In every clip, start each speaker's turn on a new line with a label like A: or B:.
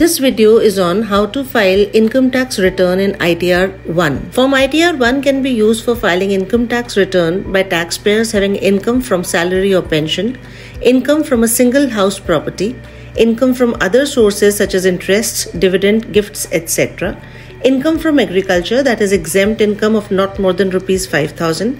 A: This video is on how to file income tax return in ITR 1. Form ITR 1 can be used for filing income tax return by taxpayers having income from salary or pension, income from a single house property, income from other sources such as interests, dividend, gifts, etc., income from agriculture, that is exempt income of not more than rupees 5,000.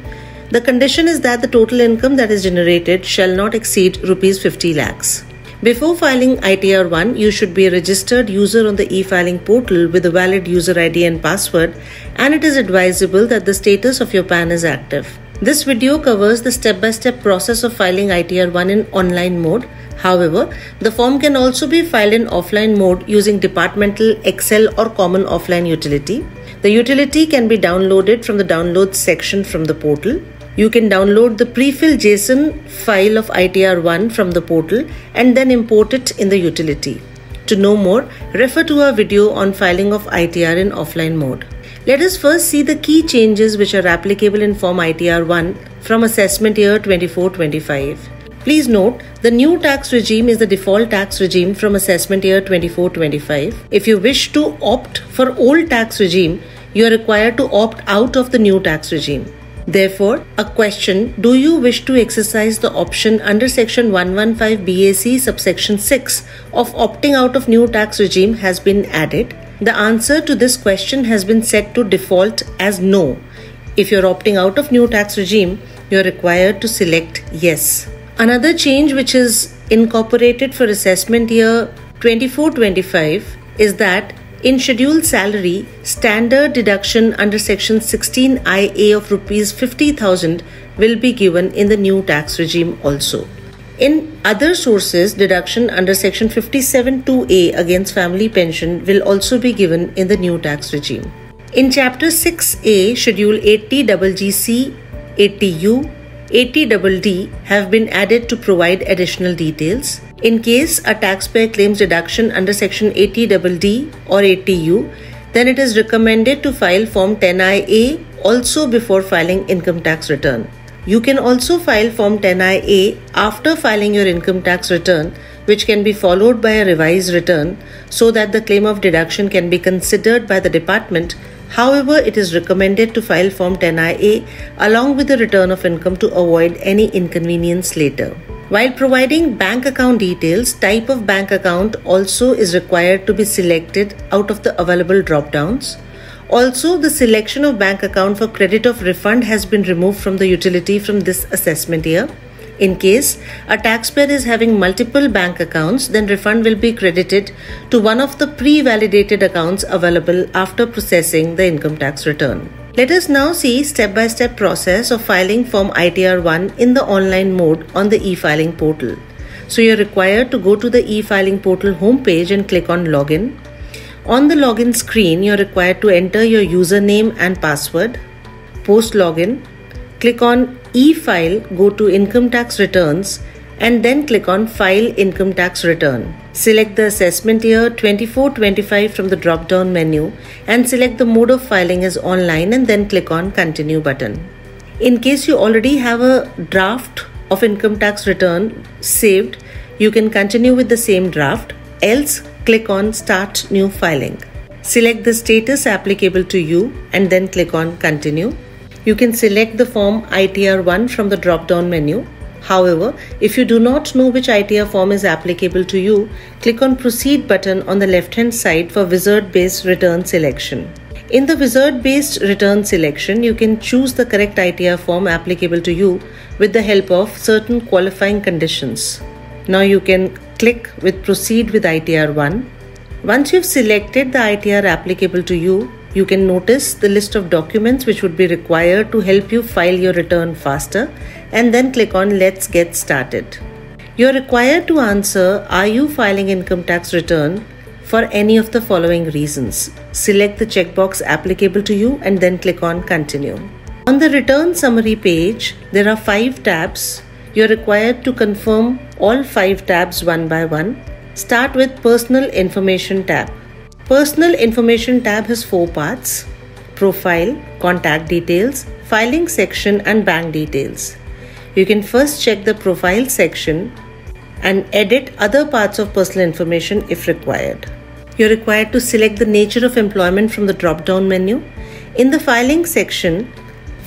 A: The condition is that the total income that is generated shall not exceed rupees 50 lakhs. Before filing ITR 1, you should be a registered user on the e-filing portal with a valid user ID and password, and it is advisable that the status of your PAN is active. This video covers the step-by-step process of filing ITR 1 in online mode. However, the form can also be filed in offline mode using departmental, Excel or common offline utility. The utility can be downloaded from the downloads section from the portal. You can download the pre-filled JSON file of ITR 1 from the portal and then import it in the utility. To know more, refer to our video on filing of ITR in offline mode. Let us first see the key changes which are applicable in Form ITR 1 from assessment year 24-25. Please note, the new tax regime is the default tax regime from assessment year 24-25. If you wish to opt for old tax regime, you are required to opt out of the new tax regime. Therefore, a question, do you wish to exercise the option under section 115 BAC subsection 6 of opting out of new tax regime has been added. The answer to this question has been set to default as no. If you are opting out of new tax regime, you are required to select yes. Another change which is incorporated for assessment year 24-25 is that in scheduled salary, standard deduction under section 16IA of rupees 50,000 will be given in the new tax regime also. In other sources, deduction under section 57(2)A against family pension will also be given in the new tax regime. In chapter 6A, schedule 80GGC, 80U, 80DD have been added to provide additional details. In case a taxpayer claims deduction under section 80DD or 80U, then it is recommended to file Form 10IA also before filing income tax return. You can also file Form 10IA after filing your income tax return, which can be followed by a revised return so that the claim of deduction can be considered by the department. However, it is recommended to file Form 10IA along with the return of income to avoid any inconvenience later. While providing bank account details, type of bank account also is required to be selected out of the available drop-downs. Also, the selection of bank account for credit of refund has been removed from the utility from this assessment year. In case a taxpayer is having multiple bank accounts, then refund will be credited to one of the pre-validated accounts available after processing the income tax return. Let us now see step-by-step process of filing Form ITR 1 in the online mode on the e-filing portal. So you are required to go to the e-filing portal homepage and click on Login. On the login screen, you are required to enter your username and password. Post login, click on e-file, go to income tax returns and then click on File Income Tax Return. Select the assessment year 24-25 from the drop-down menu and select the mode of filing as online and then click on Continue button. In case you already have a draft of income tax return saved, you can continue with the same draft, else click on Start New Filing. Select the status applicable to you and then click on Continue. You can select the form ITR 1 from the drop-down menu. However, if you do not know which ITR form is applicable to you, click on Proceed button on the left-hand side for wizard-based return selection. In the wizard-based return selection, you can choose the correct ITR form applicable to you with the help of certain qualifying conditions. Now you can click with Proceed with ITR 1. Once you've selected the ITR applicable to you, you can notice the list of documents which would be required to help you file your return faster and then click on Let's Get Started. You are required to answer, are you filing income tax return for any of the following reasons. Select the checkbox applicable to you and then click on Continue. On the return summary page, there are 5 tabs. You are required to confirm all 5 tabs one by one. Start with Personal Information tab. Personal Information tab has 4 parts: Profile, Contact Details, Filing section and Bank Details. You can first check the Profile section and edit other parts of personal information if required. you're required to select the nature of employment from the drop-down menu. In the filing section,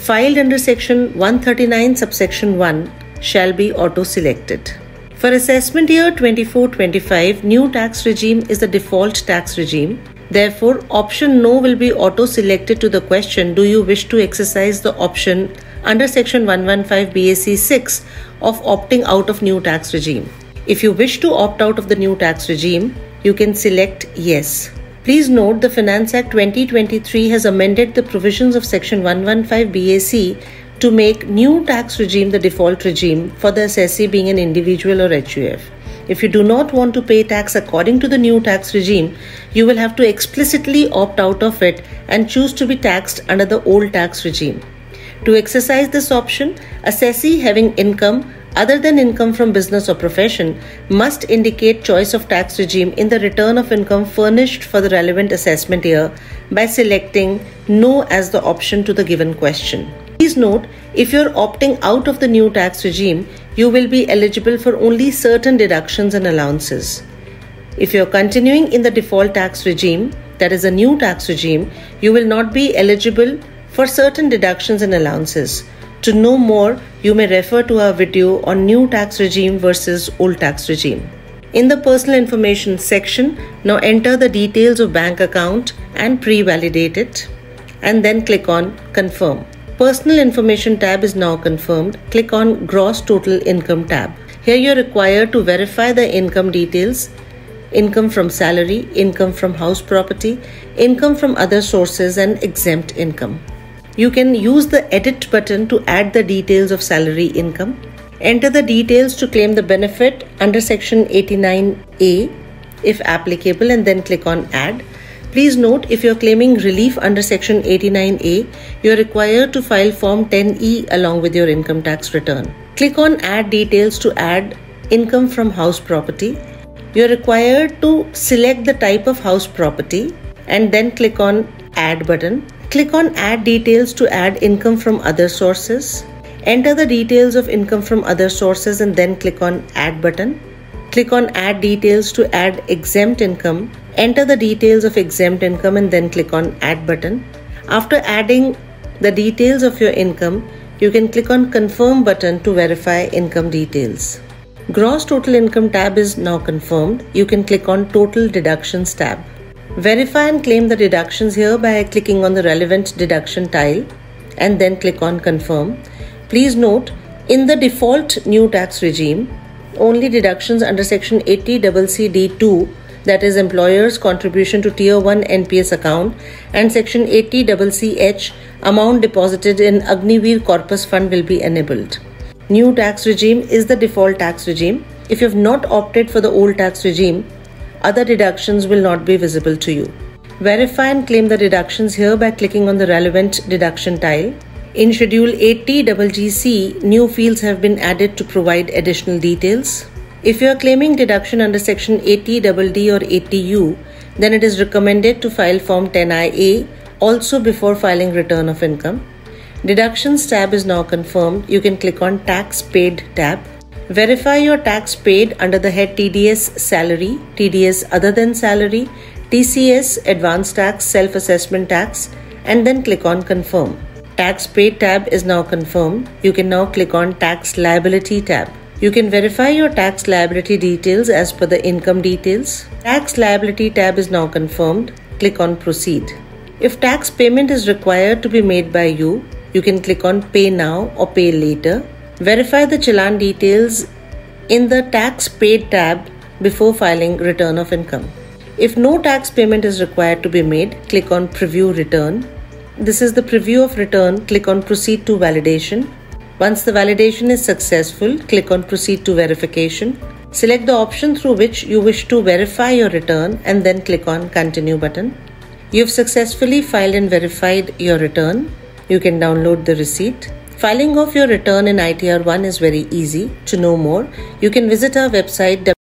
A: filed under section 139 subsection 1 shall be auto-selected. For assessment year 24-25, new tax regime is the default tax regime. Therefore, option no will be auto-selected to the question, do you wish to exercise the option under section 115 BAC 6 of opting out of new tax regime? If you wish to opt out of the new tax regime, you can select yes. Please note the Finance Act 2023 has amended the provisions of section 115 BAC to make new tax regime the default regime for the assessee being an individual or HUF. If you do not want to pay tax according to the new tax regime, you will have to explicitly opt out of it and choose to be taxed under the old tax regime. To exercise this option, assessee having income other than income from business or profession must indicate choice of tax regime in the return of income furnished for the relevant assessment year by selecting no as the option to the given question. Please note, if you are opting out of the new tax regime, you will be eligible for only certain deductions and allowances. If you are continuing in the default tax regime, that is a new tax regime, you will not be eligible for certain deductions and allowances. To know more, you may refer to our video on new tax regime versus old tax regime. In the personal information section, now enter the details of bank account and pre-validate it, and then click on confirm. Personal information tab is now confirmed. Click on gross total income tab. Here you are required to verify the income details: income from salary, income from house property, income from other sources, and exempt income. You can use the edit button to add the details of salary income. Enter the details to claim the benefit under section 89A if applicable, and then click on add. Please note, if you are claiming relief under section 89A, you are required to file form 10E along with your income tax return. Click on add details to add income from house property. You are required to select the type of house property and then click on add button. Click on add details to add income from other sources. Enter the details of income from other sources and then click on add button. Click on add details to add exempt income. Enter the details of exempt income and then click on add button. After adding the details of your income, you can click on confirm button to verify income details. Gross total income tab is now confirmed. You can click on total deductions tab. Verify and claim the deductions here by clicking on the relevant deduction tile and then click on confirm. Please note, in the default new tax regime, only deductions under section 80CCD2, that is employer's contribution to tier 1 NPS account, and section 80CCH, amount deposited in Agniveer Corpus Fund, will be enabled. New tax regime is the default tax regime. If you have not opted for the old tax regime, other deductions will not be visible to you. Verify and claim the deductions here by clicking on the relevant deduction tile. In Schedule 80GGC, new fields have been added to provide additional details. If you are claiming deduction under section 80DD or 80U, then it is recommended to file Form 10IA also before filing return of income. Deductions tab is now confirmed. You can click on Tax Paid tab. Verify your tax paid under the head TDS Salary, TDS Other Than Salary, TCS Advanced Tax, Self-Assessment Tax, and then click on Confirm. Tax Paid tab is now confirmed. You can now click on Tax Liability tab. You can verify your tax liability details as per the income details. Tax Liability tab is now confirmed. Click on Proceed. If tax payment is required to be made by you, you can click on Pay Now or Pay Later. Verify the challan details in the Tax Paid tab before filing return of income. If no tax payment is required to be made, click on Preview Return. This is the preview of return. Click on Proceed to Validation. Once the validation is successful, click on Proceed to Verification. Select the option through which you wish to verify your return and then click on Continue button. You've successfully filed and verified your return. You can download the receipt. Filing of your return in ITR 1 is very easy. To know more, you can visit our website